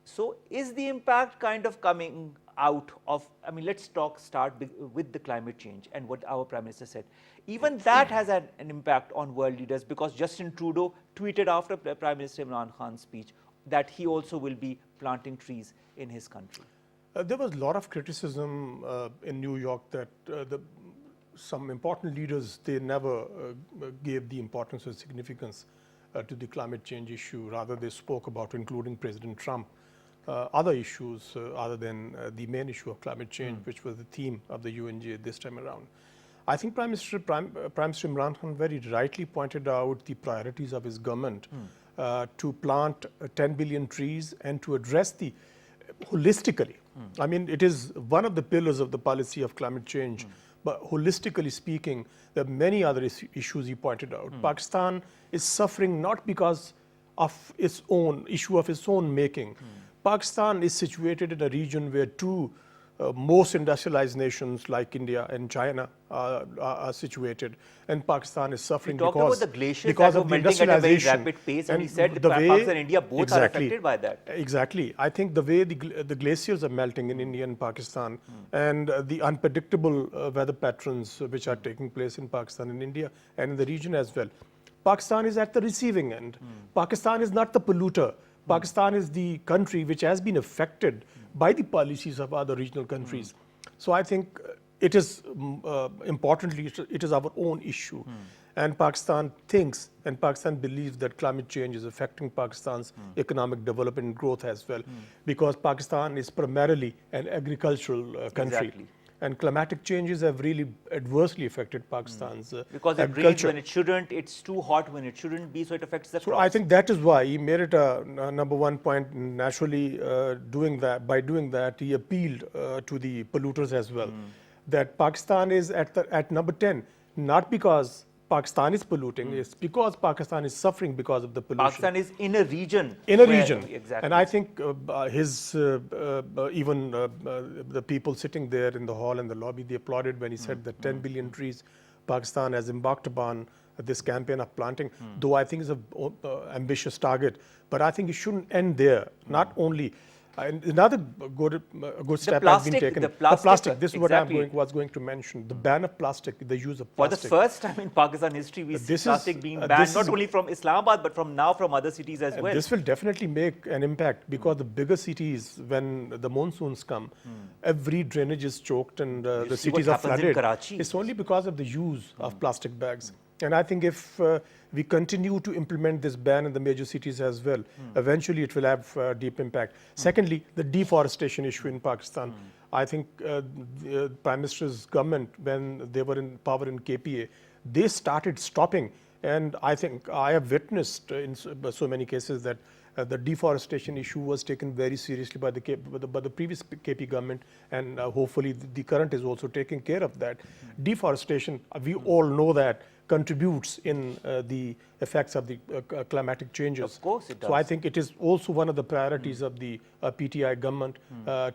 Speaker 1: So is the impact kind of coming out of, I mean, let's start with the climate change and what our Prime Minister said. Even that has had an impact on world leaders, because Justin Trudeau tweeted after Prime Minister Imran Khan's speech that he also will be planting trees in his country.
Speaker 2: There was a lot of criticism in New York that some important leaders, they never gave the importance or significance to the climate change issue. Rather, they spoke about, including President Trump, other issues other than the main issue of climate change, which was the theme of the UNGA this time around. I think Prime Minister Imran Khan very rightly pointed out the priorities of his government to plant 10 billion trees and to address the holistically. I mean, it is one of the pillars of the policy of climate change. But holistically speaking, there are many other issues he pointed out. Pakistan is suffering not because of its own issue of its own making. Pakistan is situated in a region where two most industrialized nations like India and China are situated, and Pakistan is suffering
Speaker 1: talked
Speaker 2: because,
Speaker 1: about the glaciers
Speaker 2: because
Speaker 1: that
Speaker 2: of
Speaker 1: were
Speaker 2: the
Speaker 1: melting at a very
Speaker 2: industrialization.
Speaker 1: rapid pace, and he said
Speaker 2: the
Speaker 1: that
Speaker 2: way-
Speaker 1: Pakistan and India both are
Speaker 2: exactly,
Speaker 1: affected by that.
Speaker 2: Exactly. I think the way the glaciers are melting in India and Pakistan, and the unpredictable weather patterns which are taking place in Pakistan and India and in the region as well. Pakistan is at the receiving end. Pakistan is not the polluter. Pakistan is the country which has been affected by the policies of other regional countries. So I think it is importantly, it is our own issue. And Pakistan thinks and Pakistan believes that climate change is affecting Pakistan's economic development and growth as well, because Pakistan is primarily an agricultural country.
Speaker 1: Exactly.
Speaker 2: And climatic changes have really adversely affected Pakistan's
Speaker 1: Because it rains
Speaker 2: agriculture.
Speaker 1: when it shouldn't, it's too hot when it shouldn't be, so it affects the
Speaker 2: So
Speaker 1: crops.
Speaker 2: I think that is why he made it a number one point. Naturally, by doing that, he appealed to the polluters as well. That Pakistan is at number 10, not because Pakistan is polluting, it's because Pakistan is suffering because of the pollution.
Speaker 1: Pakistan is in a region.
Speaker 2: In a
Speaker 1: where-
Speaker 2: region.
Speaker 1: Exactly.
Speaker 2: And I think even the people sitting there in the hall and the lobby, they applauded when he said that 10 billion trees Pakistan has embarked upon this campaign of planting, though I think it's an ambitious target. But I think it shouldn't end there. Not only, another good step has been
Speaker 1: plastic-
Speaker 2: taken.
Speaker 1: the plastic,
Speaker 2: this is what I
Speaker 1: exactly.
Speaker 2: was going to mention. The ban of plastic, the use of
Speaker 1: For the
Speaker 2: plastic.
Speaker 1: first time in Pakistan history, we see
Speaker 2: This is-
Speaker 1: plastic being
Speaker 2: this
Speaker 1: banned,
Speaker 2: is-
Speaker 1: not only from Islamabad, but from now from other cities as well.
Speaker 2: This will definitely make an impact because the bigger cities, when the monsoons come, every drainage is choked and the
Speaker 1: see what
Speaker 2: cities are
Speaker 1: happens in
Speaker 2: flooded.
Speaker 1: Karachi.
Speaker 2: It's only because of the use of plastic bags. And I think if we continue to implement this ban in the major cities as well, eventually it will have deep impact. Secondly, the deforestation issue in Pakistan. I think the Prime Minister's government, when they were in power in KPA, they started stopping. And I think I have witnessed in so many cases that the deforestation issue was taken very seriously by the previous KP government, and hopefully the current is also taking care of that. Deforestation, we all know that, contributes in the effects of the climatic changes.
Speaker 1: Of course it
Speaker 2: So I
Speaker 1: does.
Speaker 2: think it is also one of the priorities of the PTI government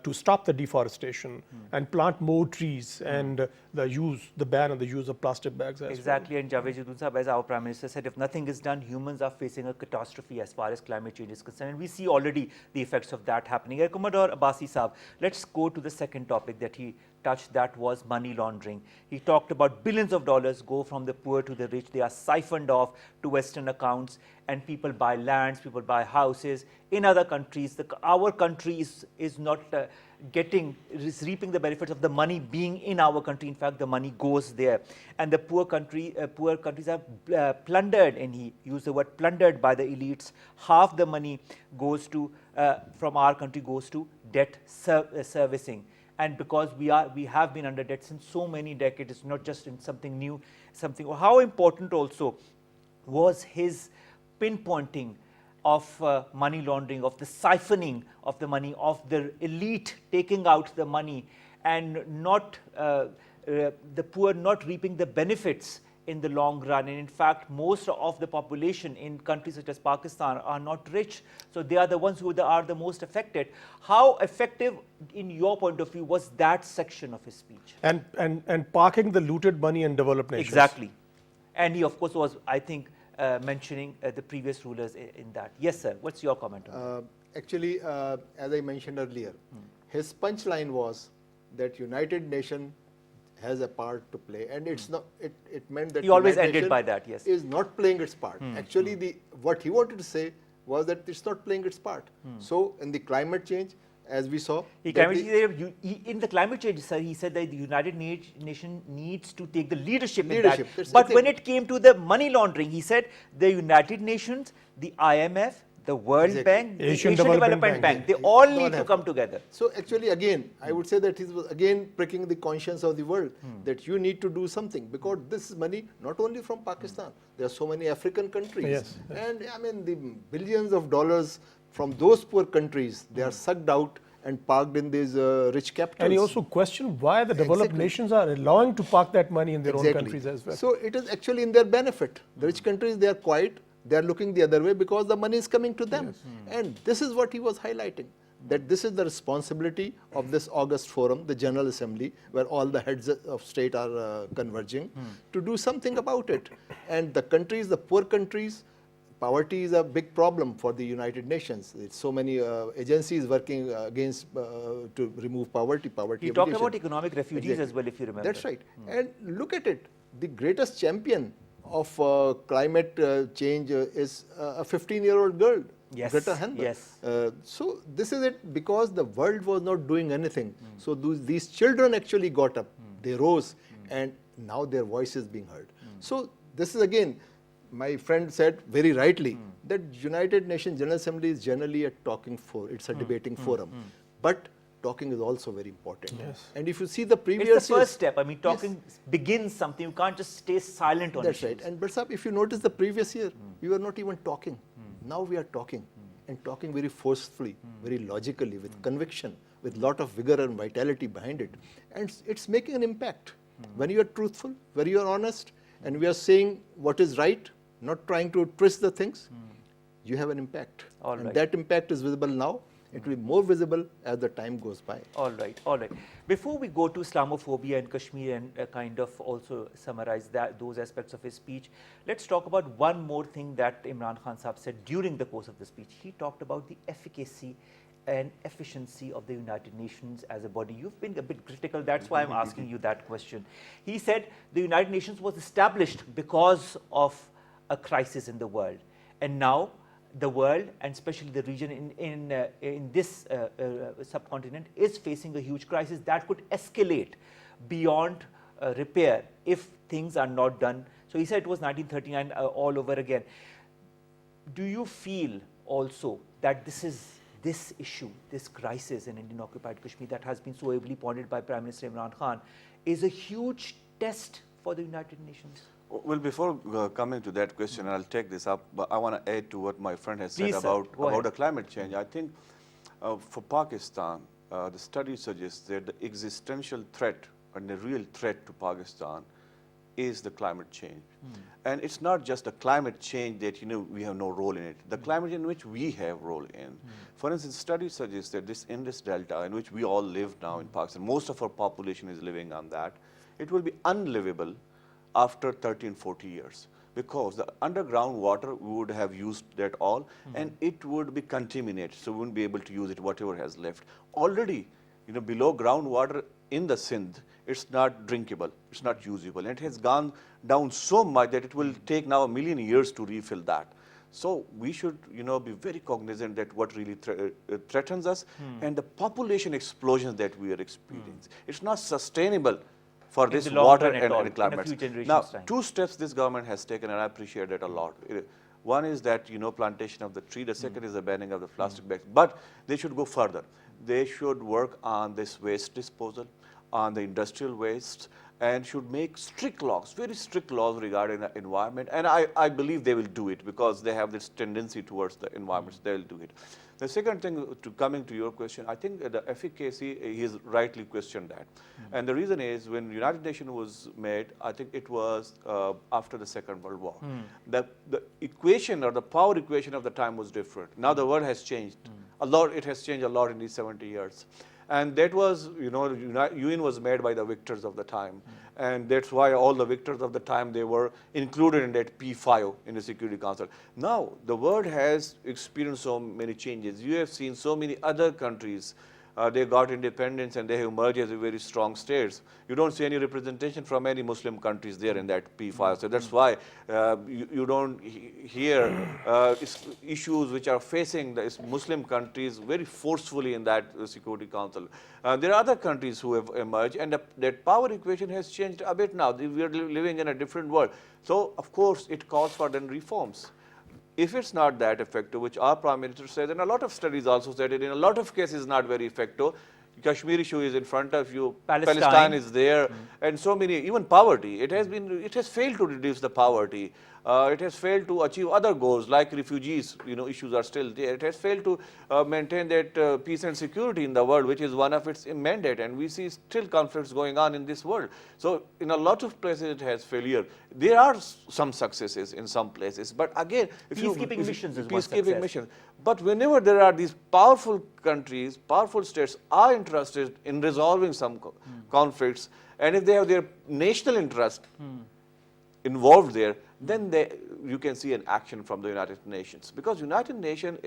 Speaker 2: to stop the deforestation and plant more trees and the ban on the use of plastic bags as well.
Speaker 1: Exactly, and Javed Jadoo Sahab, as our Prime Minister said, if nothing is done, humans are facing a catastrophe as far as climate change is concerned. And we see already the effects of that happening. Commodore Abbasi Sahab, let's go to the second topic that he touched, that was money laundering. He talked about billions of dollars go from the poor to the rich. They are siphoned off to Western accounts, and people buy lands, people buy houses. In other countries, our country is not is reaping the benefits of the money being in our country. In fact, the money goes there. And the poor countries are plundered, and he used the word plundered by the elites. Half the money goes to, from our country goes to debt servicing. And because we have been under debt since so many decades, it's not just in something new, how important also was his pinpointing of money laundering, of the siphoning of the money, of the elite taking out the money, and not the poor not reaping the benefits in the long run. And in fact, most of the population in countries such as Pakistan are not rich, so they are the ones who are the most affected. How effective, in your point of view, was that section of his speech?
Speaker 2: And parking the looted money in developed nations.
Speaker 1: Exactly. And he, of course, was, I think, mentioning the previous rulers in that. Yes, sir. What's your comment on that?
Speaker 3: Actually, as I mentioned earlier, his punchline was that United Nations has a part to play, and it's not. It meant that
Speaker 1: He always
Speaker 3: United
Speaker 1: ended
Speaker 3: Nation
Speaker 1: by that, yes.
Speaker 3: is not playing its part. Actually, what he wanted to say was that it's not playing its part. So, in the climate change, as we saw.
Speaker 1: He
Speaker 3: that
Speaker 1: in the climate change, sir, he said that the United Nations needs to take the leadership in
Speaker 3: Leadership,
Speaker 1: that.
Speaker 3: that's
Speaker 1: But when
Speaker 3: exactly.
Speaker 1: it came to the money laundering, he said the United Nations, the IMF, the World
Speaker 3: Exactly.
Speaker 1: Bank, the
Speaker 2: Asian
Speaker 1: Asian
Speaker 2: Development
Speaker 1: Development
Speaker 2: Bank.
Speaker 1: Bank, they all
Speaker 3: They
Speaker 1: need to
Speaker 3: have
Speaker 1: come together.
Speaker 3: So actually, again, I would say that he was again pricking the conscience of the world that you need to do something, because this is money not only from Pakistan. There are so many African countries,
Speaker 2: Yes,
Speaker 3: and I mean the billions of dollars from those poor countries, they are sucked out and parked in these rich capitals.
Speaker 2: And he also questioned why the developed
Speaker 3: Exactly.
Speaker 2: nations are allowing to park that money in their own countries as well.
Speaker 3: So it is actually in their benefit. The rich countries, they are quiet, they are looking the other way because the money is coming to them. And this is what he was highlighting, that this is the responsibility of this August forum, the General Assembly, where all the heads of state are converging to do something about it. And the countries, the poor countries, poverty is a big problem for the United Nations. It's so many agencies working against to remove poverty.
Speaker 1: He talked
Speaker 3: alleviation.
Speaker 1: about economic refugees as well, if you remember.
Speaker 3: That's right. And look at it. The greatest champion of climate change is a 15-year-old girl,
Speaker 1: Yes,
Speaker 3: Greta Thunberg.
Speaker 1: yes.
Speaker 3: So this is it, because the world was not doing anything. So these children actually got up. They rose, and now their voice is being heard. So this is again, my friend said very rightly that United Nations General Assembly is generally a talking forum. It's a debating forum, but talking is also very important.
Speaker 2: Yes.
Speaker 3: And if you see the previous
Speaker 1: It's the
Speaker 3: years-
Speaker 1: first step. I mean, talking begins something. You can't just stay silent on
Speaker 3: That's
Speaker 1: issues.
Speaker 3: right. And Barsab, if you notice the previous year, we were not even talking. Now we are talking, and talking very forcefully, very logically, with conviction, with lot of vigor and vitality behind it. And it's making an impact. When you are truthful, when you are honest, and we are saying what is right, not trying to twist the things, you have an impact.
Speaker 1: All
Speaker 3: and
Speaker 1: right.
Speaker 3: that impact is visible now. It will be more visible as the time goes by.
Speaker 1: All right, all right. Before we go to Islamophobia in Kashmir and kind of also summarize those aspects of his speech, let's talk about one more thing that Imran Khan Sahab said during the course of the speech. He talked about the efficacy and efficiency of the United Nations as a body. You've been a bit critical, that's why I'm asking you that question. He said the United Nations was established because of a crisis in the world, and now the world, and especially the region in this subcontinent, is facing a huge crisis that could escalate beyond repair if things are not done. So he said it was 1939 all over again. Do you feel also that this issue, this crisis in Indian occupied Kashmir that has been so ably pointed by Prime Minister Imran Khan, is a huge test for the United Nations?
Speaker 4: Well, before coming to that question, I'll take this up, but I want to add to what my friend has
Speaker 1: Please,
Speaker 4: said
Speaker 1: sir.
Speaker 4: about
Speaker 1: Go ahead.
Speaker 4: the climate change. I think for Pakistan, the study suggests that the existential threat and the real threat to Pakistan is the climate change. And it's not just the climate change that, we have no role in it. The climate in which we have role in. For instance, studies suggest that this Indus Delta, in which we all live now in Pakistan, most of our population is living on that, it will be unlivable after 13, 40 years, because the underground water, we would have used that all, and it would be contaminated, so we wouldn't be able to use it, whatever has left. Already, below groundwater in the Sindh, it's not drinkable, it's not usable, and it has gone down so much that it will take now 1 million years to refill that. So we should, be very cognizant that what really threatens us, and the population explosions that we are experiencing. It's not sustainable for
Speaker 1: In
Speaker 4: this
Speaker 1: the long
Speaker 4: water
Speaker 1: run at all, in a
Speaker 4: and climate.
Speaker 1: few generations'
Speaker 4: Now,
Speaker 1: time.
Speaker 4: 2 steps this government has taken, and I appreciate that a lot. One is that, plantation of the tree. The second is the banning of the plastic bags. But they should go further. They should work on this waste disposal, on the industrial waste, and should make strict laws, very strict laws regarding the environment. And I believe they will do it, because they have this tendency towards the environment. They will do it. The second thing, coming to your question, I think the efficacy, he has rightly questioned that. And the reason is, when the United Nations was made, I think it was after the Second World War. The equation, or the power equation of the time, was different. Now the world has changed a lot. It has changed a lot in these 70 years. And that was, UN was made by the victors of the time. And that's why all the victors of the time, they were included in that P5 in the Security Council. Now, the world has experienced so many changes. You have seen so many other countries they got independence and they have emerged as a very strong states. You don't see any representation from any Muslim countries there in that P5. So that's why you don't hear issues which are facing the Muslim countries very forcefully in that Security Council. There are other countries who have emerged, and that power equation has changed a bit now. We are living in a different world. So, of course, it calls for then reforms. If it's not that effective, which our Prime Minister says, and a lot of studies also said it, in a lot of cases not very effective. Kashmir issue is in front of you, Palestine is there, and so many, even poverty. It has failed to reduce the poverty. It has failed to achieve other goals like refugees, issues are still there. It has failed to maintain that peace and security in the world, which is one of its mandate, and we see still conflicts going on in this world. So in a lot of places it has failure. There are some successes in some places, but again,
Speaker 1: peacekeeping missions is one success.
Speaker 4: Missions. But whenever there are these powerful countries, powerful states are interested in resolving some conflicts, and if they have their national interest involved there, then you can see an action from the United Nations. Because United Nations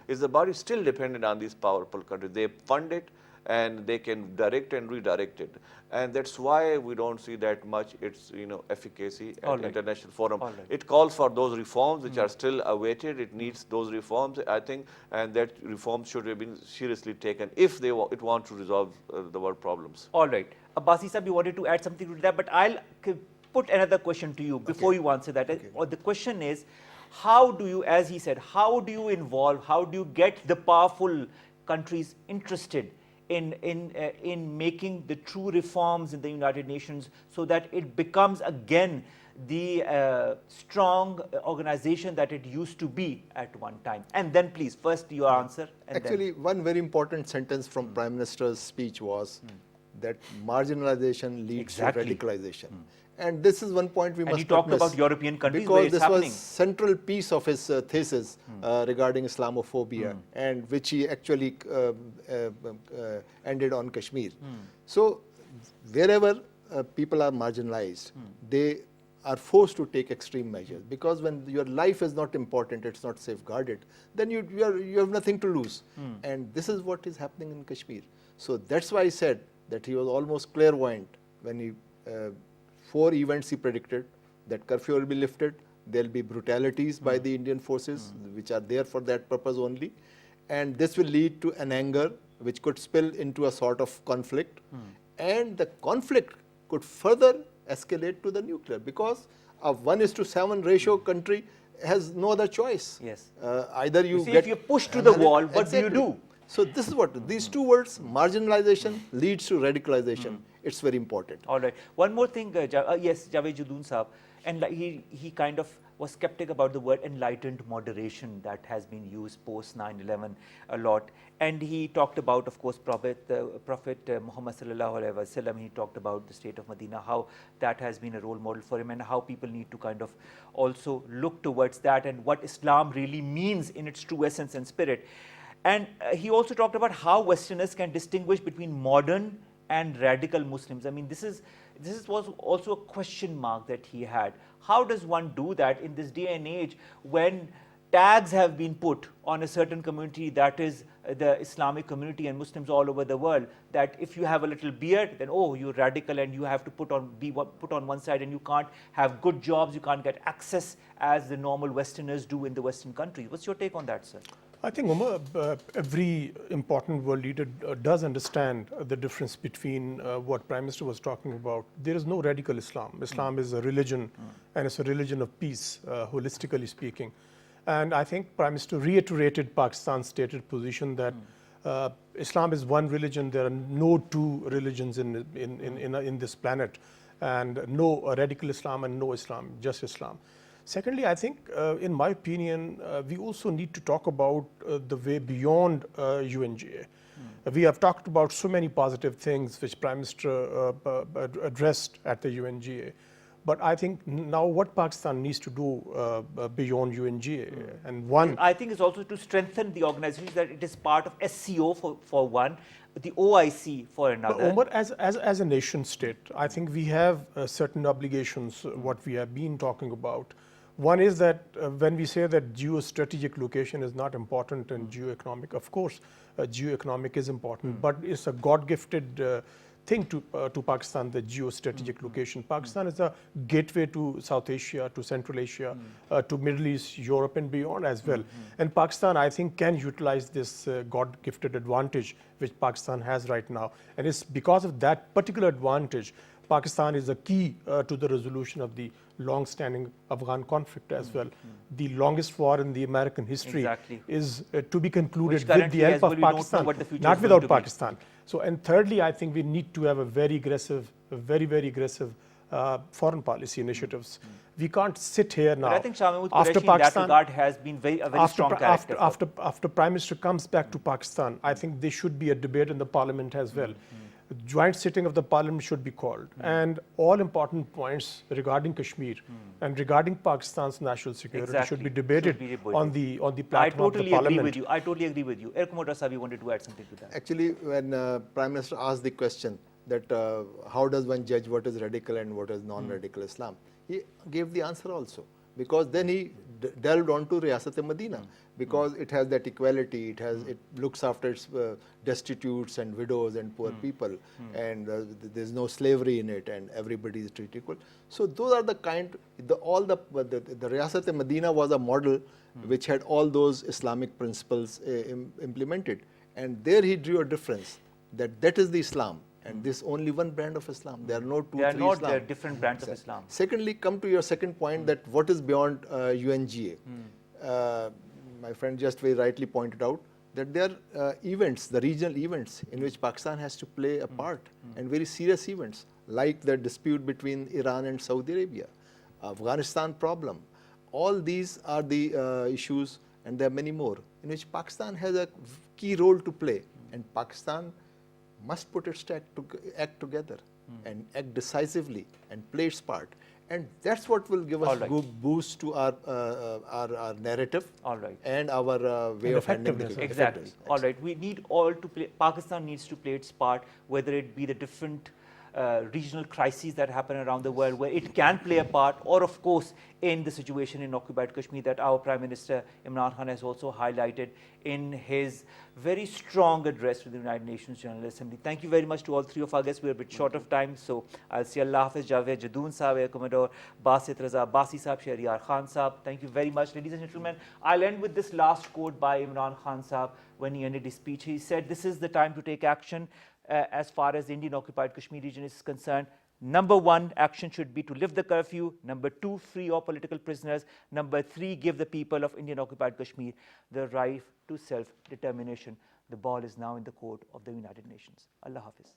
Speaker 4: is a body still dependent on these powerful countries. They fund it and they can direct and redirect it. And that's why we don't see that much its efficacy at the international forum. It calls for those reforms which are still awaited. It needs those reforms, I think, and that reforms should have been seriously taken if it wants to resolve the world problems.
Speaker 1: All right. Abbasi Sahib, you wanted to add something to that, but I'll put another question to you before you answer that. The question is, how do you, as he said, how do you involve, how do you get the powerful countries interested in making the true reforms in the United Nations so that it becomes again the strong organization that it used to be at one time? And then please, first your answer. And
Speaker 3: actually, one very important sentence from Prime Minister's speech was that marginalization leads to radicalization. And this is one point we must not miss.
Speaker 1: And he talked about European countries where it's happening.
Speaker 3: Because this was central piece of his thesis regarding Islamophobia, and which he actually ended on Kashmir. So wherever people are marginalized, they are forced to take extreme measures, because when your life is not important, it's not safeguarded, then you have nothing to lose. And this is what is happening in Kashmir. So that's why I said that he was almost clairvoyant when he 4 events he predicted: that curfew will be lifted, there will be brutalities by the Indian forces which are there for that purpose only, and this will lead to an anger which could spill into a sort of conflict, and the conflict could further escalate to the nuclear, because a 1:7 ratio country has no other choice.
Speaker 1: Yes.
Speaker 3: Either you
Speaker 1: see,
Speaker 3: get
Speaker 1: if you're pushed to the wall, what do you do?
Speaker 3: So this is what these two words, marginalization leads to radicalization. It's very important.
Speaker 1: All right. One more thing, yes, Javed Judoon Saab, and he kind of was skeptic about the word enlightened moderation that has been used post 9/11 a lot. And he talked about, of course, Prophet Muhammad sallallahu alaihi wasallam. He talked about the state of Medina, how that has been a role model for him, and how people need to kind of also look towards that and what Islam really means in its true essence and spirit. And he also talked about how Westerners can distinguish between modern and radical Muslims. I mean, was also a question mark that he had. How does one do that in this day and age when tags have been put on a certain community, that is the Islamic community and Muslims all over the world, that if you have a little beard, then oh, you're radical and you have to be put on one side, and you can't have good jobs, you can't get access as the normal Westerners do in the Western countries. What's your take on that, sir?
Speaker 2: I think, Umar, every important world leader does understand the difference between what Prime Minister was talking about. There is no radical Islam. Islam is a religion, and it's a religion of peace, holistically speaking. And I think Prime Minister reiterated Pakistan's stated position that Islam is one religion. There are no two religions in this planet, and no radical Islam and no Islam, just Islam. Secondly, I think, in my opinion, we also need to talk about the way beyond UNGA. We have talked about so many positive things which Prime Minister addressed at the UNGA. But I think now what Pakistan needs to do beyond UNGA, and one,
Speaker 1: I think is also to strengthen the organization, that it is part of SCO for one, the OIC for another.
Speaker 2: But as a nation state, I think we have certain obligations, what we have been talking about. One is that when we say that geostrategic location is not important and geoeconomic, of course, geoeconomic is important, but it's a God-gifted thing to Pakistan, the geostrategic location. Pakistan is a gateway to South Asia, to Central Asia, to Middle East, Europe and beyond as well. And Pakistan, I think, can utilize this God-gifted advantage which Pakistan has right now. And it's because of that particular advantage, Pakistan is a key to the resolution of the long-standing Afghan conflict as well. The longest war in the American history is to be concluded with the help of Pakistan, not without Pakistan. So, and thirdly, I think we need to have a very aggressive, very aggressive foreign policy initiatives. We can't sit here now.
Speaker 1: But I think Shah Mahmood Qureshi in that regard has been a very strong character.
Speaker 2: After Prime Minister comes back to Pakistan, I think there should be a debate in the parliament as well. Joint sitting of the parliament should be called, and all important points regarding Kashmir and regarding Pakistan's national security should be debated on the platform of the parliament.
Speaker 1: I totally agree with you. Erkumodra Saab, you wanted to add something to that.
Speaker 3: Actually, when Prime Minister asked the question that how does one judge what is radical and what is non-radical Islam, he gave the answer also, because then he delved onto Riyasat-e-Madina, because it has that equality, it looks after its destitutes and widows and poor people, and there's no slavery in it, and everybody is treated equal. So those are the the Riyasat-e-Madina was a model which had all those Islamic principles implemented, and there he drew a difference that is the Islam. And this only one brand of Islam. There are no two,
Speaker 1: there are
Speaker 3: three
Speaker 1: not
Speaker 3: Islam.
Speaker 1: There are different brands of Islam.
Speaker 3: Secondly, come to your second point that what is beyond UNGA. My friend just very rightly pointed out that there are events, the regional events in which Pakistan has to play a part, and very serious events like the dispute between Iran and Saudi Arabia, Afghanistan problem. All these are the issues, and there are many more, in which Pakistan has a key role to play, and Pakistan must put its act together and act decisively and play its part. And that's what will give us a good boost to our narrative and our way of handling the
Speaker 1: Exactly. All right. We need all to play. Pakistan needs to play its part, whether it be the different regional crises that happen around the world, where it can play a part, or of course in the situation in occupied Kashmir that our Prime Minister Imran Khan has also highlighted in his very strong address to the United Nations General Assembly. Thank you very much to all three of our guests. We're a bit short of time, so I'll say Allah Hafiz, Javed Jadoon Saab, Air Commodore Basit Raza Basi Saab, Shahryar Khan Saab. Thank you very much, ladies and gentlemen. I'll end with this last quote by Imran Khan Saab when he ended his speech. He said, "This is the time to take action as far as the Indian occupied Kashmir region is concerned. Number 1, action should be to lift the curfew. Number 2, free all political prisoners. Number 3, give the people of Indian occupied Kashmir the right to self-determination." The ball is now in the court of the United Nations. Allah Hafiz.